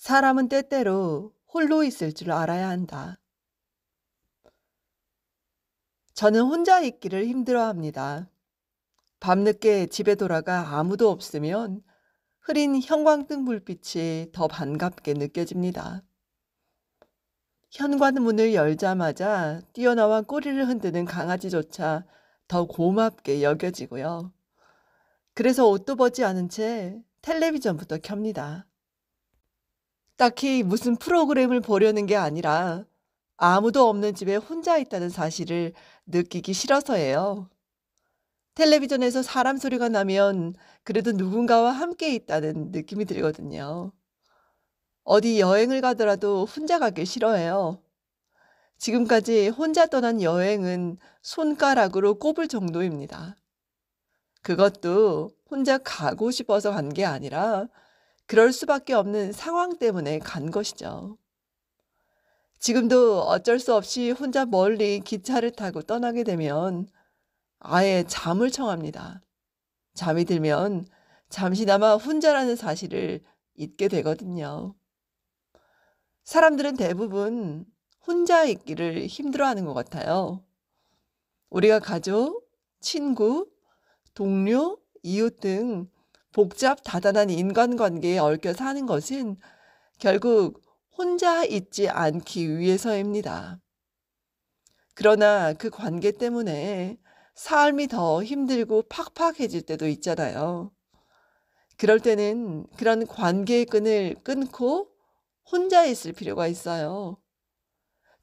사람은 때때로 홀로 있을 줄 알아야 한다. 저는 혼자 있기를 힘들어합니다. 밤늦게 집에 돌아가 아무도 없으면 흐린 형광등 불빛이 더 반갑게 느껴집니다. 현관문을 열자마자 뛰어나와 꼬리를 흔드는 강아지조차 더 고맙게 여겨지고요. 그래서 옷도 벗지 않은 채 텔레비전부터 켭니다. 딱히 무슨 프로그램을 보려는 게 아니라 아무도 없는 집에 혼자 있다는 사실을 느끼기 싫어서예요. 텔레비전에서 사람 소리가 나면 그래도 누군가와 함께 있다는 느낌이 들거든요. 어디 여행을 가더라도 혼자 가길 싫어해요. 지금까지 혼자 떠난 여행은 손가락으로 꼽을 정도입니다. 그것도 혼자 가고 싶어서 간 게 아니라 그럴 수밖에 없는 상황 때문에 간 것이죠. 지금도 어쩔 수 없이 혼자 멀리 기차를 타고 떠나게 되면 아예 잠을 청합니다. 잠이 들면 잠시나마 혼자라는 사실을 잊게 되거든요. 사람들은 대부분 혼자 있기를 힘들어하는 것 같아요. 우리가 가족, 친구, 동료, 이웃 등 복잡 다단한 인간관계에 얽혀 사는 것은 결국 혼자 있지 않기 위해서입니다. 그러나 그 관계 때문에 삶이 더 힘들고 팍팍해질 때도 있잖아요. 그럴 때는 그런 관계의 끈을 끊고 혼자 있을 필요가 있어요.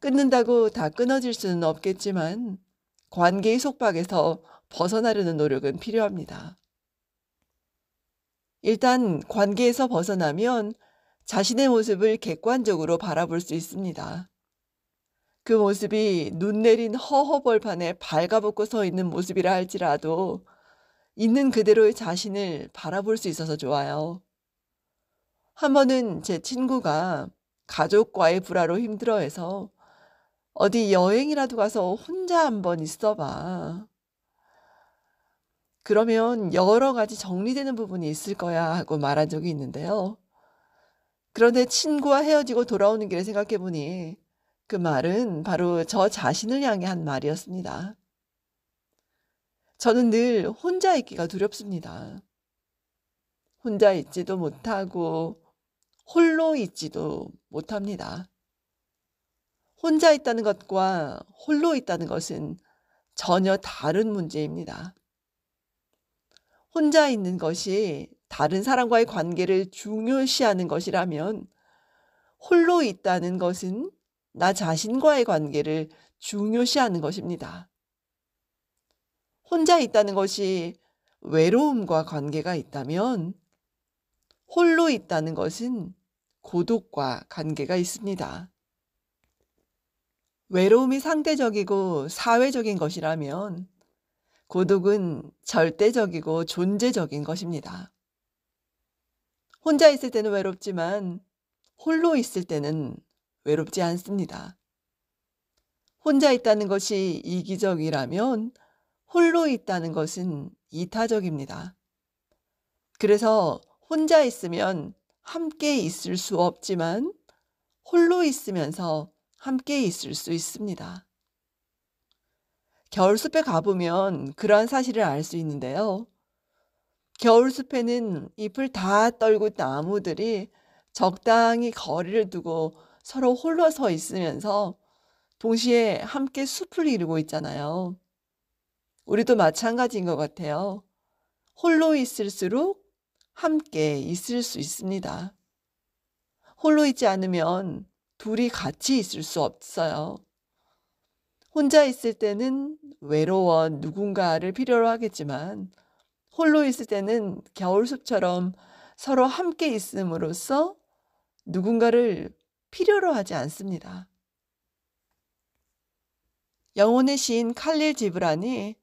끊는다고 다 끊어질 수는 없겠지만 관계의 속박에서 벗어나려는 노력은 필요합니다. 일단 관계에서 벗어나면 자신의 모습을 객관적으로 바라볼 수 있습니다. 그 모습이 눈 내린 허허벌판에 발가벗고 서 있는 모습이라 할지라도 있는 그대로의 자신을 바라볼 수 있어서 좋아요. 한 번은 제 친구가 가족과의 불화로 힘들어해서 어디 여행이라도 가서 혼자 한번 있어봐. 그러면 여러 가지 정리되는 부분이 있을 거야 하고 말한 적이 있는데요. 그런데 친구와 헤어지고 돌아오는 길에 생각해보니 그 말은 바로 저 자신을 향해 한 말이었습니다. 저는 늘 혼자 있기가 두렵습니다. 혼자 있지도 못하고 홀로 있지도 못합니다. 혼자 있다는 것과 홀로 있다는 것은 전혀 다른 문제입니다. 혼자 있는 것이 다른 사람과의 관계를 중요시하는 것이라면 홀로 있다는 것은 나 자신과의 관계를 중요시하는 것입니다. 혼자 있다는 것이 외로움과 관계가 있다면 홀로 있다는 것은 고독과 관계가 있습니다. 외로움이 상대적이고 사회적인 것이라면 고독은 절대적이고 존재적인 것입니다. 혼자 있을 때는 외롭지만 홀로 있을 때는 외롭지 않습니다. 혼자 있다는 것이 이기적이라면 홀로 있다는 것은 이타적입니다. 그래서 혼자 있으면 함께 있을 수 없지만 홀로 있으면서 함께 있을 수 있습니다. 겨울숲에 가보면 그러한 사실을 알 수 있는데요. 겨울숲에는 잎을 다 떨고 나무들이 적당히 거리를 두고 서로 홀로 서 있으면서 동시에 함께 숲을 이루고 있잖아요. 우리도 마찬가지인 것 같아요. 홀로 있을수록 함께 있을 수 있습니다. 홀로 있지 않으면 둘이 같이 있을 수 없어요. 혼자 있을 때는 외로워 누군가를 필요로 하겠지만 홀로 있을 때는 겨울숲처럼 서로 함께 있음으로써 누군가를 필요로 하지 않습니다. 영혼의 시인 칼릴 지브란이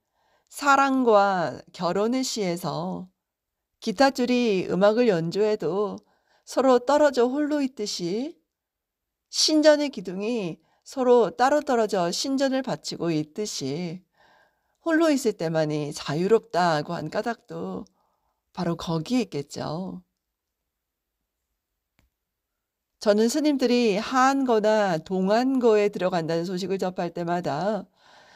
사랑과 결혼의 시에서 기타줄이 음악을 연주해도 서로 떨어져 홀로 있듯이 신전의 기둥이 서로 따로 떨어져 신전을 바치고 있듯이 홀로 있을 때만이 자유롭다고 한 까닭도 바로 거기에 있겠죠. 저는 스님들이 한거나 동안거에 들어간다는 소식을 접할 때마다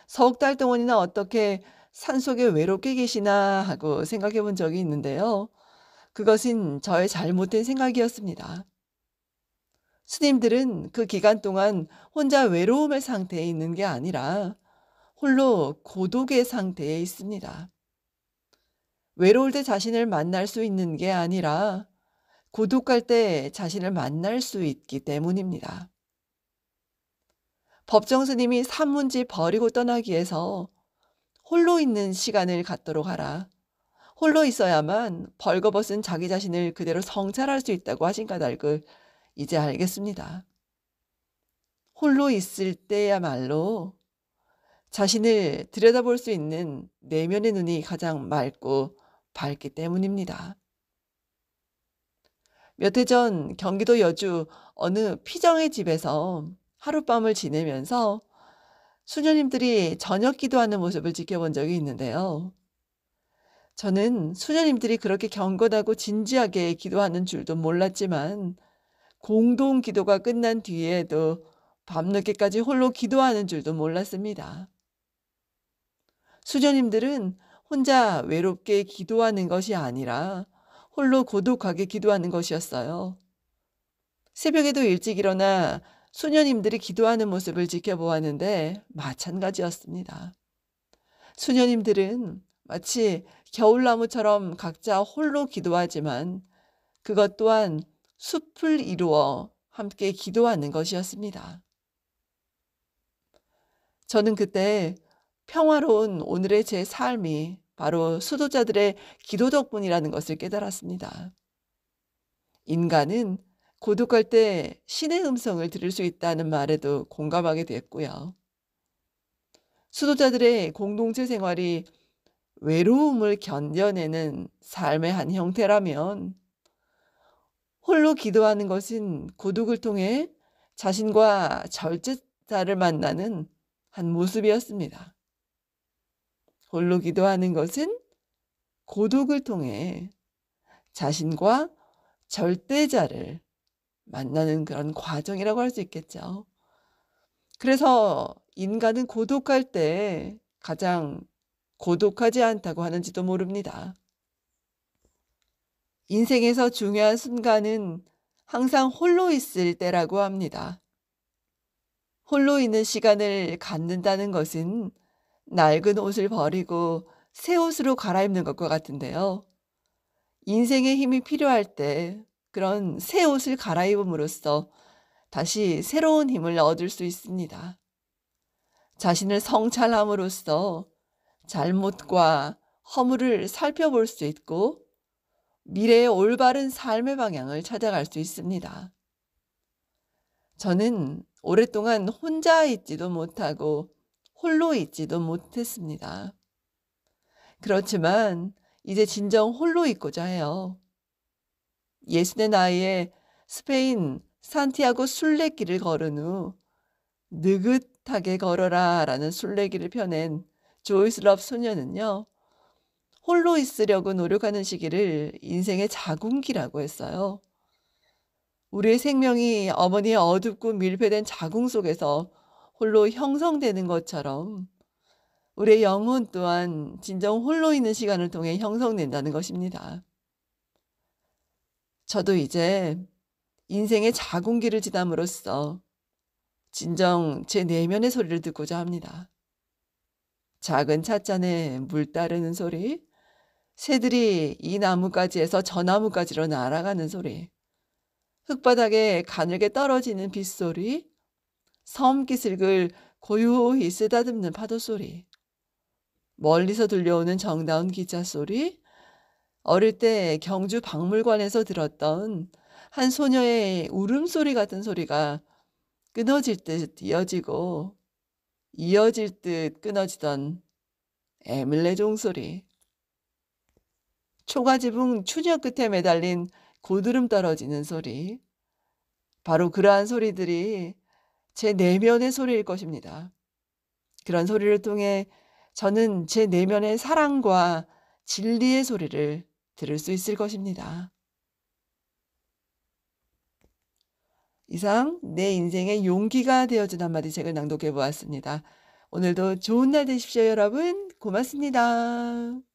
석 달 동안이나 어떻게 산속에 외롭게 계시나 하고 생각해 본 적이 있는데요. 그것은 저의 잘못된 생각이었습니다. 스님들은 그 기간 동안 혼자 외로움의 상태에 있는 게 아니라 홀로 고독의 상태에 있습니다. 외로울 때 자신을 만날 수 있는 게 아니라 고독할 때 자신을 만날 수 있기 때문입니다. 법정 스님이 산문지 버리고 떠나기 위해서 홀로 있는 시간을 갖도록 하라. 홀로 있어야만 벌거벗은 자기 자신을 그대로 성찰할 수 있다고 하신 까닭을 이제 알겠습니다. 홀로 있을 때야말로 자신을 들여다볼 수 있는 내면의 눈이 가장 맑고 밝기 때문입니다. 몇 해 전 경기도 여주 어느 피정의 집에서 하룻밤을 지내면서 수녀님들이 저녁 기도하는 모습을 지켜본 적이 있는데요. 저는 수녀님들이 그렇게 경건하고 진지하게 기도하는 줄도 몰랐지만 공동 기도가 끝난 뒤에도 밤늦게까지 홀로 기도하는 줄도 몰랐습니다. 수녀님들은 혼자 외롭게 기도하는 것이 아니라 홀로 고독하게 기도하는 것이었어요. 새벽에도 일찍 일어나 수녀님들이 기도하는 모습을 지켜보았는데 마찬가지였습니다. 수녀님들은 마치 겨울나무처럼 각자 홀로 기도하지만 그것 또한 숲을 이루어 함께 기도하는 것이었습니다. 저는 그때 평화로운 오늘의 제 삶이 바로 수도자들의 기도 덕분이라는 것을 깨달았습니다. 인간은 고독할 때 신의 음성을 들을 수 있다는 말에도 공감하게 됐고요. 수도자들의 공동체 생활이 외로움을 견뎌내는 삶의 한 형태라면 홀로 기도하는 것은 고독을 통해 자신과 절제자를 만나는 한 모습이었습니다. 홀로 기도하는 것은 고독을 통해 자신과 절대자를 만나는 그런 과정이라고 할 수 있겠죠. 그래서 인간은 고독할 때 가장 고독하지 않다고 하는지도 모릅니다. 인생에서 중요한 순간은 항상 홀로 있을 때라고 합니다. 홀로 있는 시간을 갖는다는 것은 낡은 옷을 버리고 새 옷으로 갈아입는 것과 같은데요. 인생의 힘이 필요할 때 그런 새 옷을 갈아입음으로써 다시 새로운 힘을 얻을 수 있습니다. 자신을 성찰함으로써 잘못과 허물을 살펴볼 수 있고 미래의 올바른 삶의 방향을 찾아갈 수 있습니다. 저는 오랫동안 혼자 있지도 못하고 홀로 있지도 못했습니다. 그렇지만 이제 진정 홀로 있고자 해요. 60의 나이에 스페인 산티아고 순례길을 걸은 후 느긋하게 걸어라 라는 순례길을 펴낸 조이슬럽 소녀는요. 홀로 있으려고 노력하는 시기를 인생의 자궁기라고 했어요. 우리의 생명이 어머니의 어둡고 밀폐된 자궁 속에서 홀로 형성되는 것처럼 우리의 영혼 또한 진정 홀로 있는 시간을 통해 형성된다는 것입니다. 저도 이제 인생의 자궁기를 지남으로써 진정 제 내면의 소리를 듣고자 합니다. 작은 찻잔에 물 따르는 소리, 새들이 이 나무가지에서 저 나무가지로 날아가는 소리, 흙바닥에 가늘게 떨어지는 빗소리, 섬 기슭을 고요히 쓰다듬는 파도 소리, 멀리서 들려오는 정다운 기차 소리, 어릴 때 경주 박물관에서 들었던 한 소녀의 울음소리 같은 소리가 끊어질 듯 이어지고 이어질 듯 끊어지던 에밀레 종소리, 초가지붕 추녀 끝에 매달린 고드름 떨어지는 소리, 바로 그러한 소리들이 제 내면의 소리일 것입니다. 그런 소리를 통해 저는 제 내면의 사랑과 진리의 소리를 들을 수 있을 것입니다. 이상 내 인생의 용기가 되어준 한마디 책을 낭독해 보았습니다. 오늘도 좋은 날 되십시오, 여러분. 고맙습니다.